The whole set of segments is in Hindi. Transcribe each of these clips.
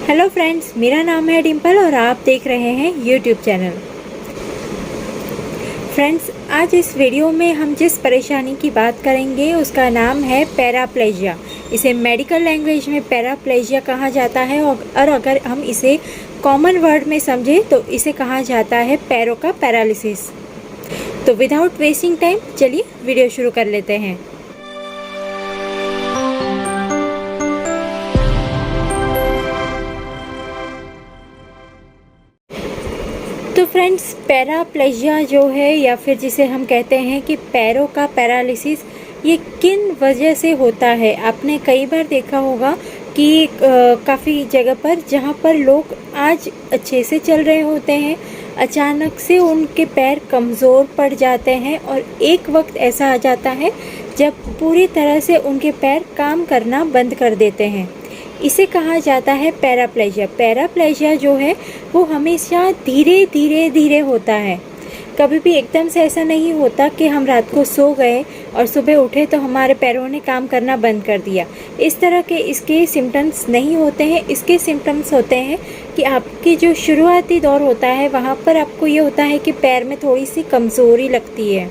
हेलो फ्रेंड्स, मेरा नाम है डिम्पल और आप देख रहे हैं यूट्यूब चैनल। फ्रेंड्स, आज इस वीडियो में हम जिस परेशानी की बात करेंगे उसका नाम है पैराप्लेजिया। इसे मेडिकल लैंग्वेज में पैराप्लेजिया कहा जाता है और अगर हम इसे कॉमन वर्ड में समझें तो इसे कहा जाता है पैरों का पैरालिसिस। तो विदाउट वेस्टिंग टाइम चलिए वीडियो शुरू कर लेते हैं। तो फ्रेंड्स, पैराप्लेजिया जो है या फिर जिसे हम कहते हैं कि पैरों का पैरालिसिस, ये किन वजह से होता है। आपने कई बार देखा होगा कि काफ़ी जगह पर जहाँ पर लोग आज अच्छे से चल रहे होते हैं, अचानक से उनके पैर कमज़ोर पड़ जाते हैं और एक वक्त ऐसा आ जाता है जब पूरी तरह से उनके पैर काम करना बंद कर देते हैं। इसे कहा जाता है पैराप्लेजिया। पैराप्लेजिया जो है वो हमेशा धीरे धीरे होता है। कभी भी एकदम से ऐसा नहीं होता कि हम रात को सो गए और सुबह उठे तो हमारे पैरों ने काम करना बंद कर दिया। इस तरह के इसके सिम्टम्स नहीं होते हैं। इसके सिम्टम्स होते हैं कि आपकी जो शुरुआती दौर होता है वहाँ पर आपको ये होता है कि पैर में थोड़ी सी कमज़ोरी लगती है,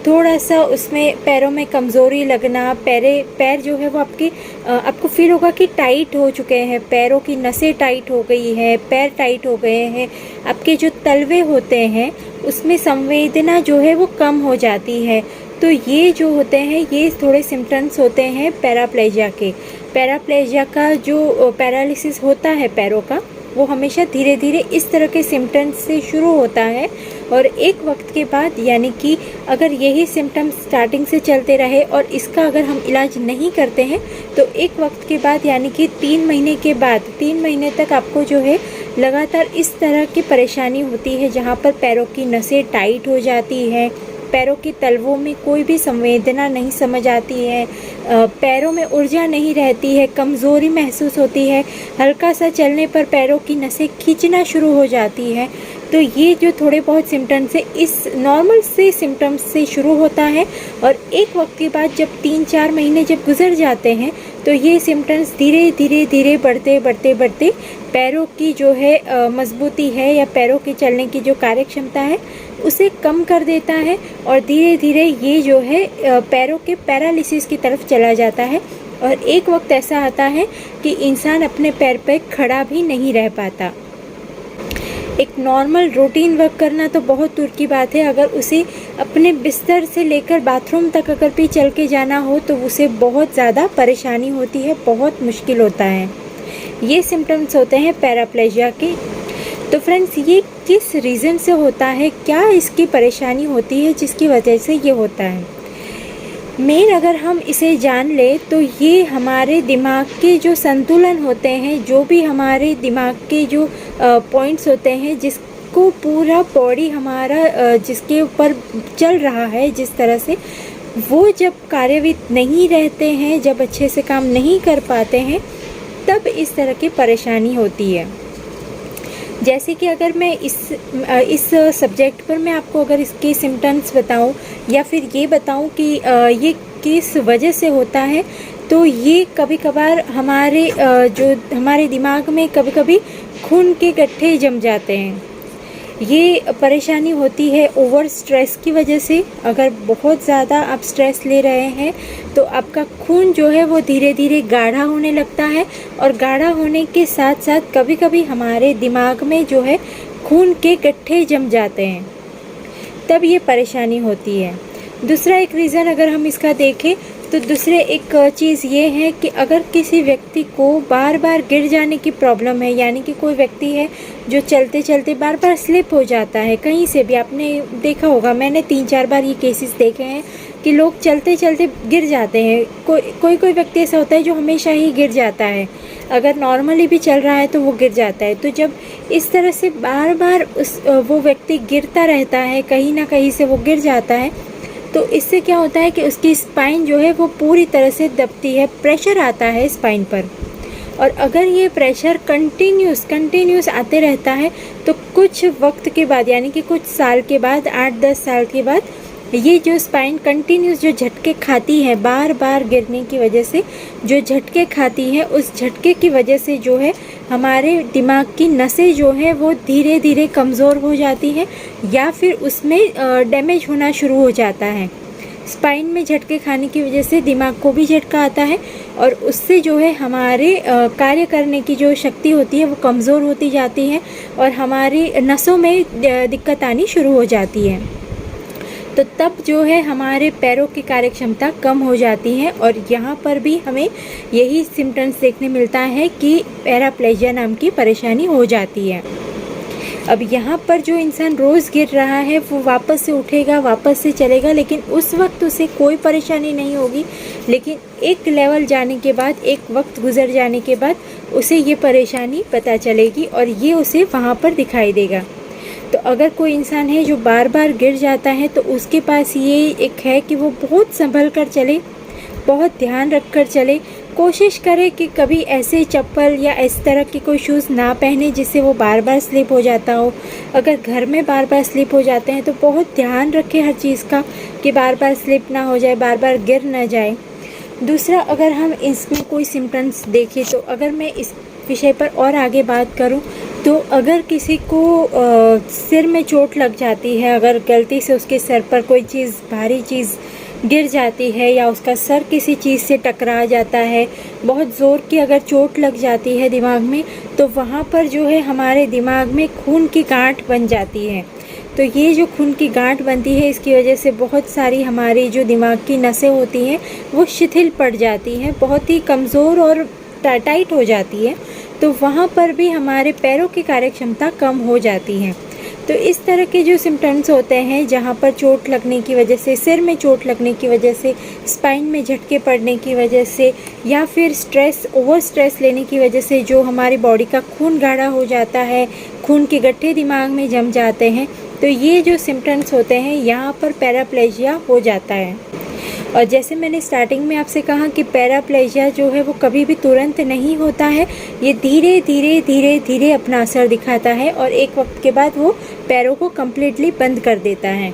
थोड़ा सा उसमें पैरों में कमज़ोरी लगना, पैर जो है वो आपको फील होगा कि टाइट हो चुके हैं, पैरों की नसें टाइट हो गई है, पैर टाइट हो गए हैं। आपके जो तलवे होते हैं उसमें संवेदना जो है वो कम हो जाती है। तो ये जो होते हैं ये थोड़े सिम्टम्स होते हैं पैराप्लेजिया के। पैराप्लेजिया का जो पैरालिसिस होता है पैरों का, वो हमेशा धीरे धीरे इस तरह के सिम्टम्स से शुरू होता है और एक वक्त के बाद, यानी कि अगर यही सिम्टम्स स्टार्टिंग से चलते रहे और इसका अगर हम इलाज नहीं करते हैं तो एक वक्त के बाद, यानी कि 3 महीने के बाद, 3 महीने तक आपको जो है लगातार इस तरह की परेशानी होती है जहाँ पर पैरों की नसें टाइट हो जाती है, पैरों के तलवों में कोई भी संवेदना नहीं समझ आती है, पैरों में ऊर्जा नहीं रहती है, कमज़ोरी महसूस होती है, हल्का सा चलने पर पैरों की नसें खींचना शुरू हो जाती है। तो ये जो थोड़े बहुत सिम्टम्स है इस नॉर्मल से सिम्टम्स से शुरू होता है और एक वक्त के बाद जब 3-4 महीने जब गुजर जाते हैं तो ये सिम्टम्स धीरे धीरे बढ़ते पैरों की जो है मजबूती है या पैरों के चलने की जो कार्यक्षमता है उसे कम कर देता है और धीरे धीरे ये जो है पैरों के पैरालिसिस की तरफ चला जाता है। और एक वक्त ऐसा आता है कि इंसान अपने पैर पर खड़ा भी नहीं रह पाता। एक नॉर्मल रूटीन वर्क करना तो बहुत दूर की बात है, अगर उसे अपने बिस्तर से लेकर बाथरूम तक अगर भी चल के जाना हो तो उसे बहुत ज़्यादा परेशानी होती है, बहुत मुश्किल होता है। ये सिम्टम्स होते हैं पैराप्लेजिया के। तो फ्रेंड्स, ये किस रीज़न से होता है, क्या इसकी परेशानी होती है जिसकी वजह से ये होता है। मेन अगर हम इसे जान ले तो ये हमारे दिमाग के जो संतुलन होते हैं, जो भी हमारे दिमाग के जो पॉइंट्स होते हैं, जिसको पूरा बॉडी हमारा जिसके ऊपर चल रहा है जिस तरह से, वो जब कार्यवित नहीं रहते हैं, जब अच्छे से काम नहीं कर पाते हैं, तब इस तरह की परेशानी होती है। जैसे कि अगर मैं इस सब्जेक्ट पर मैं आपको अगर इसके सिम्टम्स बताऊं या फिर ये बताऊं कि ये किस वजह से होता है, तो ये कभी कभार हमारे दिमाग में कभी कभी खून के गड्ढे जम जाते हैं। ये परेशानी होती है ओवर स्ट्रेस की वजह से। अगर बहुत ज़्यादा आप स्ट्रेस ले रहे हैं तो आपका खून जो है वो धीरे धीरे गाढ़ा होने लगता है और गाढ़ा होने के साथ साथ कभी कभी हमारे दिमाग में जो है खून के गड्ढे जम जाते हैं, तब ये परेशानी होती है। दूसरा एक रीज़न अगर हम इसका देखें तो दूसरे एक चीज़ ये है कि अगर किसी व्यक्ति को बार बार गिर जाने की प्रॉब्लम है, यानी कि कोई व्यक्ति है जो चलते चलते बार बार स्लिप हो जाता है, कहीं से भी आपने देखा होगा, मैंने 3-4 बार ये केसेस देखे हैं कि लोग चलते चलते गिर जाते हैं। कोई व्यक्ति ऐसा होता है जो हमेशा ही गिर जाता है, अगर नॉर्मली भी चल रहा है तो वो गिर जाता है। तो जब इस तरह से बार बार वो व्यक्ति गिरता रहता है, कहीं ना कहीं से वो गिर जाता है, तो इससे क्या होता है कि उसकी स्पाइन जो है वो पूरी तरह से दबती है, प्रेशर आता है स्पाइन पर। और अगर ये प्रेशर कंटिन्यूस आते रहता है तो कुछ वक्त के बाद, यानी कि कुछ साल के बाद, 8-10 साल के बाद, ये जो स्पाइन कंटिन्यूस जो झटके खाती है, बार बार गिरने की वजह से जो झटके खाती है, उस झटके की वजह से जो है हमारे दिमाग की नसें जो है वो धीरे धीरे कमज़ोर हो जाती हैं या फिर उसमें डैमेज होना शुरू हो जाता है। स्पाइन में झटके खाने की वजह से दिमाग को भी झटका आता है और उससे जो है हमारे कार्य करने की जो शक्ति होती है वो कमज़ोर होती जाती है और हमारी नसों में दिक्कत आनी शुरू हो जाती है। तो तब जो है हमारे पैरों की कार्यक्षमता कम हो जाती है और यहाँ पर भी हमें यही सिम्टम्स देखने मिलता है कि पैराप्लेजिया नाम की परेशानी हो जाती है। अब यहाँ पर जो इंसान रोज़ गिर रहा है वो वापस से उठेगा, वापस से चलेगा, लेकिन उस वक्त उसे कोई परेशानी नहीं होगी। लेकिन एक लेवल जाने के बाद, एक वक्त गुजर जाने के बाद उसे ये परेशानी पता चलेगी और ये उसे वहाँ पर दिखाई देगा। तो अगर कोई इंसान है जो बार बार गिर जाता है तो उसके पास ये एक है कि वो बहुत संभल कर चले, बहुत ध्यान रख कर चले। कोशिश करे कि कभी ऐसे चप्पल या इस तरह के कोई शूज़ ना पहने जिससे वो बार बार स्लिप हो जाता हो। अगर घर में बार बार स्लिप हो जाते हैं तो बहुत ध्यान रखें हर चीज़ का कि बार बार स्लिप ना हो जाए, बार बार गिर ना जाए। दूसरा, अगर हम इसमें कोई सिम्टम्स देखें तो अगर मैं इस विषय पर और आगे बात करूं तो अगर किसी को सिर में चोट लग जाती है, अगर गलती से उसके सर पर कोई चीज़, भारी चीज़ गिर जाती है या उसका सर किसी चीज़ से टकरा जाता है, बहुत ज़ोर की अगर चोट लग जाती है दिमाग में, तो वहाँ पर जो है हमारे दिमाग में खून की गांठ बन जाती है। तो ये जो खून की गांठ बनती है इसकी वजह से बहुत सारी हमारी जो दिमाग की नसें होती हैं वो शिथिल पड़ जाती हैं, बहुत ही कमज़ोर और टाइट हो जाती है। तो वहाँ पर भी हमारे पैरों की कार्यक्षमता कम हो जाती है। तो इस तरह के जो सिम्टम्स होते हैं जहाँ पर चोट लगने की वजह से, सिर में चोट लगने की वजह से, स्पाइन में झटके पड़ने की वजह से या फिर स्ट्रेस, ओवर स्ट्रेस लेने की वजह से जो हमारी बॉडी का खून गाढ़ा हो जाता है, खून के गड्ढे दिमाग में जम जाते हैं, तो ये जो सिम्टम्स होते हैं यहाँ पर पैराप्लेजिया हो जाता है। और जैसे मैंने स्टार्टिंग में आपसे कहा कि पैराप्लेजिया जो है वो कभी भी तुरंत नहीं होता है, ये धीरे धीरे धीरे धीरे अपना असर दिखाता है और एक वक्त के बाद वो पैरों को कम्प्लीटली बंद कर देता है।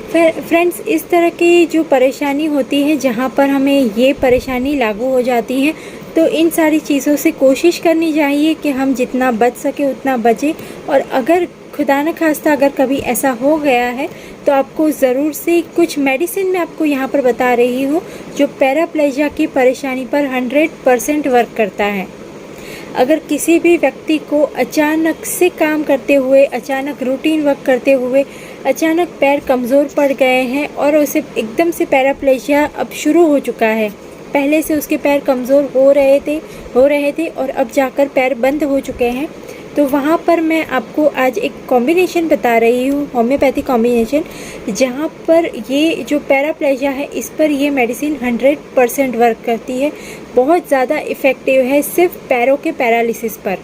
फ्रेंड्स, इस तरह की जो परेशानी होती है जहाँ पर हमें ये परेशानी लागू हो जाती है, तो इन सारी चीज़ों से कोशिश करनी चाहिए कि हम जितना बच सके उतना बचें। और अगर खुदा न खास्ता अगर कभी ऐसा हो गया है तो आपको ज़रूर से कुछ मेडिसिन मैं आपको यहाँ पर बता रही हूँ जो पैराप्लेजिया की परेशानी पर 100% वर्क करता है। अगर किसी भी व्यक्ति को अचानक से काम करते हुए, अचानक रूटीन वर्क करते हुए अचानक पैर कमज़ोर पड़ गए हैं और उसे एकदम से पैराप्लेजिया अब शुरू हो चुका है, पहले से उसके पैर कमज़ोर हो रहे थे और अब जाकर पैर बंद हो चुके हैं, तो वहाँ पर मैं आपको आज एक कॉम्बिनेशन बता रही हूँ, होम्योपैथी कॉम्बिनेशन, जहाँ पर ये जो पैराप्लेजिया है इस पर ये मेडिसिन 100% वर्क करती है, बहुत ज़्यादा इफ़ेक्टिव है सिर्फ पैरों के पैरालिसिस पर।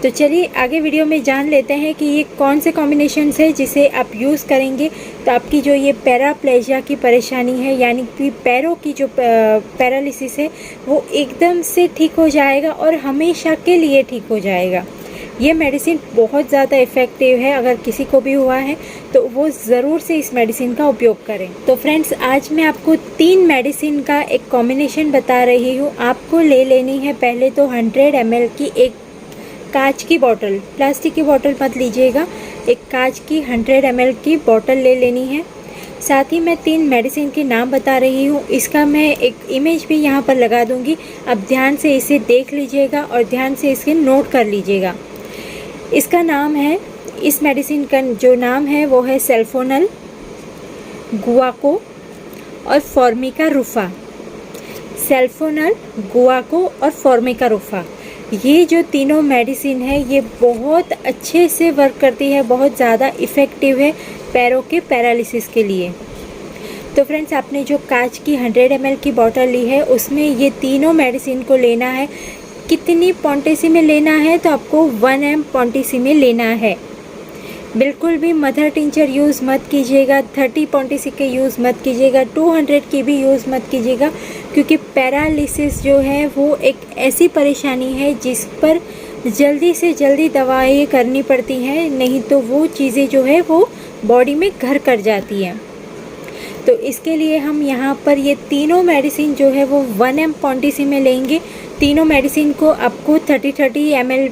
तो चलिए आगे वीडियो में जान लेते हैं कि ये कौन से कॉम्बिनेशंस है जिसे आप यूज़ करेंगे तो आपकी जो ये पैराप्लेजिया की परेशानी है, यानी कि पैरों की जो पैरालिसिस है, वो एकदम से ठीक हो जाएगा और हमेशा के लिए ठीक हो जाएगा। ये मेडिसिन बहुत ज़्यादा इफ़ेक्टिव है, अगर किसी को भी हुआ है तो वो ज़रूर से इस मेडिसिन का उपयोग करें। तो फ्रेंड्स, आज मैं आपको 3 मेडिसिन का एक कॉम्बिनेशन बता रही हूँ। आपको ले लेनी है पहले तो 100 ml की एक कांच की बोतल, प्लास्टिक की बोतल मत लीजिएगा, एक कांच की 100 ml की बोतल ले लेनी है। साथ ही मैं 3 मेडिसिन के नाम बता रही हूँ, इसका मैं एक इमेज भी यहाँ पर लगा दूँगी, आप ध्यान से इसे देख लीजिएगा और ध्यान से इसके नोट कर लीजिएगा। इसका नाम है, इस मेडिसिन का जो नाम है वो है सेल्फोनल, गुआको और फॉर्मिका रूफा। सेल्फोनल, गुआको और फॉर्मिका रूफा, ये जो तीनों मेडिसिन है ये बहुत अच्छे से वर्क करती है, बहुत ज़्यादा इफ़ेक्टिव है पैरों के पैरालिसिस के लिए। तो फ्रेंड्स, आपने जो कांच की 100 ml की बोतल ली है उसमें ये तीनों मेडिसिन को लेना है। कितनी क्वांटिटी में लेना है तो आपको 1 ml क्वांटिटी में लेना है। बिल्कुल भी मदर टिंचर यूज़ मत कीजिएगा, 30 क्वांटिटी के यूज़ मत कीजिएगा, 200 की भी यूज़ मत कीजिएगा, क्योंकि पैरालिसिस जो है वो एक ऐसी परेशानी है जिस पर जल्दी से जल्दी दवाएं करनी पड़ती हैं, नहीं तो वो चीज़ें जो है वो बॉडी में घर कर जाती हैं। तो इसके लिए हम यहाँ पर ये तीनों मेडिसिन जो है वो 1 ml क्वांटिटी में लेंगे तीनों मेडिसिन को आपको 30-30 ml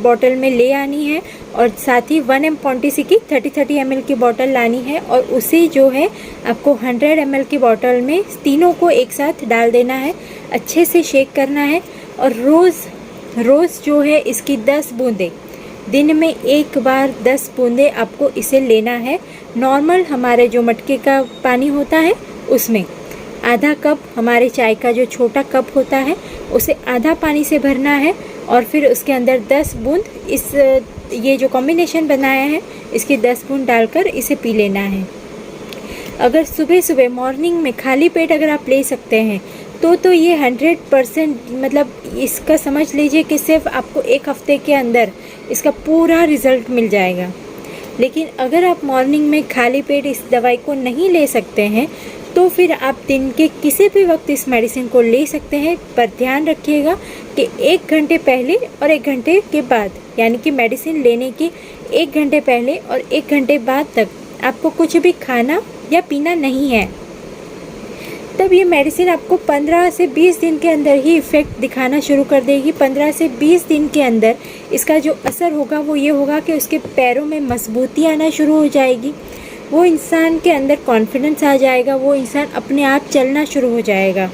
बॉटल में ले आनी है और साथ ही 1 m क्वांटिटी की 30-30 ml की बॉटल लानी है और उसे जो है आपको 100 ml की बॉटल में तीनों को एक साथ डाल देना है, अच्छे से शेक करना है। और रोज़ जो है इसकी 10 बूंदें, दिन में एक बार 10 बूंदें आपको इसे लेना है। नॉर्मल हमारे जो मटके का पानी होता है उसमें आधा कप, हमारे चाय का जो छोटा कप होता है उसे आधा पानी से भरना है और फिर उसके अंदर 10 बूंद ये जो कॉम्बिनेशन बनाया है इसकी 10 बूंद डालकर इसे पी लेना है। अगर सुबह सुबह मॉर्निंग में खाली पेट अगर आप ले सकते हैं तो ये 100% मतलब इसका समझ लीजिए कि सिर्फ आपको 1 हफ्ते के अंदर इसका पूरा रिज़ल्ट मिल जाएगा। लेकिन अगर आप मॉर्निंग में खाली पेट इस दवाई को नहीं ले सकते हैं तो फिर आप दिन के किसी भी वक्त इस मेडिसिन को ले सकते हैं, पर ध्यान रखिएगा कि 1 घंटे पहले और 1 घंटे के बाद, यानी कि मेडिसिन लेने के 1 घंटे पहले और 1 घंटे बाद तक आपको कुछ भी खाना या पीना नहीं है। तब ये मेडिसिन आपको 15 से 20 दिन के अंदर ही इफ़ेक्ट दिखाना शुरू कर देगी। 15 से 20 दिन के अंदर इसका जो असर होगा वो ये होगा कि उसके पैरों में मजबूती आना शुरू हो जाएगी, वो इंसान के अंदर कॉन्फिडेंस आ जाएगा, वो इंसान अपने आप चलना शुरू हो जाएगा,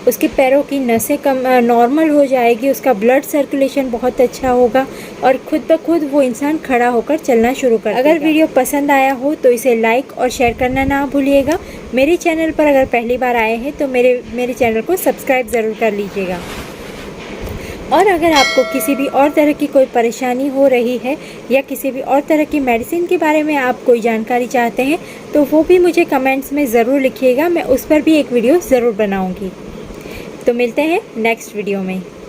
उसके पैरों की नसें नॉर्मल हो जाएगी, उसका ब्लड सर्कुलेशन बहुत अच्छा होगा और खुद ब खुद वो इंसान खड़ा होकर चलना शुरू कर देगा। अगर वीडियो पसंद आया हो तो इसे लाइक और शेयर करना ना भूलिएगा। मेरे चैनल पर अगर पहली बार आए हैं तो मेरे चैनल को सब्सक्राइब ज़रूर कर लीजिएगा। और अगर आपको किसी भी और तरह की कोई परेशानी हो रही है या किसी भी और तरह की मेडिसिन के बारे में आप कोई जानकारी चाहते हैं तो वो भी मुझे कमेंट्स में ज़रूर लिखिएगा, मैं उस पर भी एक वीडियो ज़रूर बनाऊंगी। तो मिलते हैं नेक्स्ट वीडियो में।